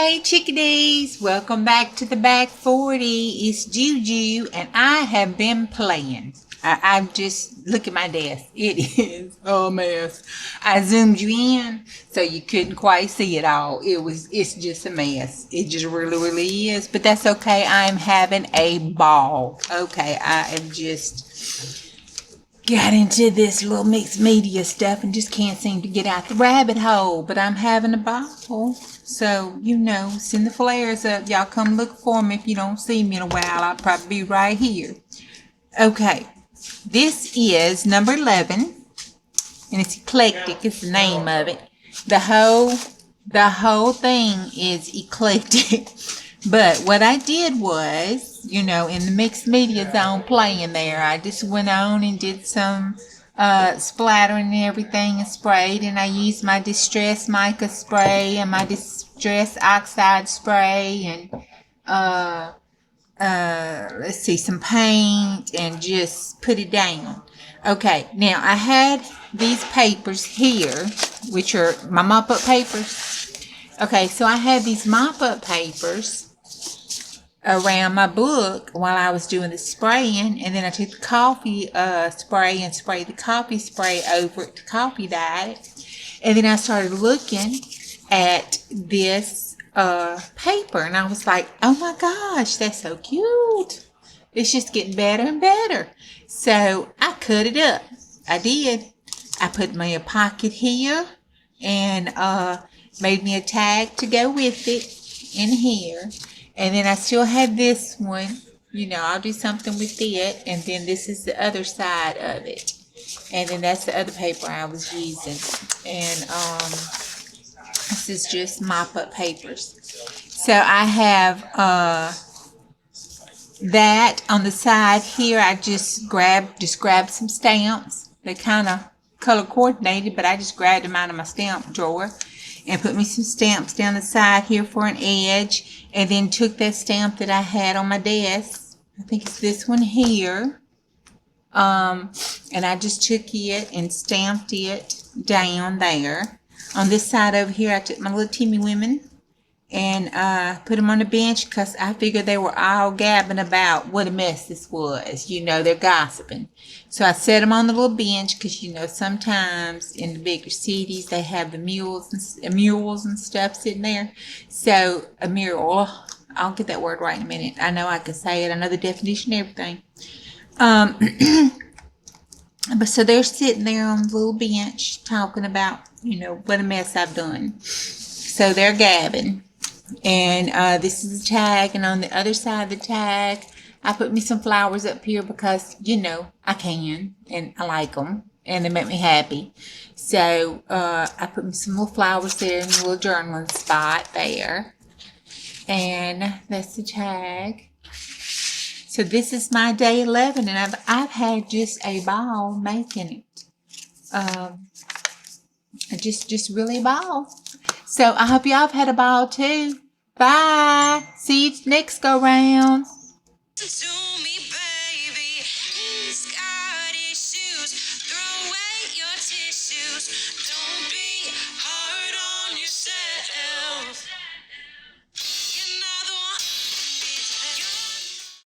Hey chickadees, welcome back to the back 40. It's Juju and I have been playing. I'm just, look at my desk. It is a mess. I zoomed you in so you couldn't quite see it all. It's just a mess. It just really is. But that's okay. I'm having a ball. Okay, I am just got into this little mixed media stuff and just can't seem to get out the rabbit hole. But I'm having a ball. So, send the flares up. Y'all come look for me if you don't see me in a while. I'll probably be right here. Okay. This is number 11. And it's eclectic. It's the name of it. The whole thing is eclectic. But what I did was, in the mixed media zone playing there, I just went on and did some splattering and everything and sprayed, and I used my distress mica spray and my distress oxide spray and let's see, some paint, and just put it down. Okay, now I had these papers here, which are my mop-up papers. Okay, so I had these mop-up papers around my book while I was doing the spraying, and then I took the coffee spray and sprayed the coffee spray over it to coffee dye it. And then I started looking at this paper, and I was like, oh my gosh, that's so cute. It's just getting better and better. So I cut it up. I did. I put me a pocket here and made me a tag to go with it in here. And then I still had this one. I'll do something with it. And then this is the other side of it. And then that's the other paper I was using. And this is just mop-up papers. So I have that on the side here. I just grabbed some stamps. They kind of color coordinated, but I just grabbed them out of my stamp drawer and put me some stamps down the side here for an edge. And then took that stamp that I had on my desk. I think it's this one here. And I just took it and stamped it down there. On this side over here, I took my little Timmy women and put them on the bench because I figured they were all gabbing about what a mess this was. They're gossiping. So I set them on the little bench because, sometimes in the bigger cities, they have the murals and stuff sitting there. So a mural, I'll get that word right in a minute. I know I can say it. I know the definition and everything. But so they're sitting there on the little bench talking about, what a mess I've done. So they're gabbing. And this is the tag. And on the other side of the tag, I put me some flowers up here because, I can. And I like them. And they make me happy. So I put me some little flowers there in the little journaling spot there. And that's the tag. So this is my day 11, and I've had just a ball making it. Just really a ball. So I hope y'all have had a ball too. Bye. See you next go round.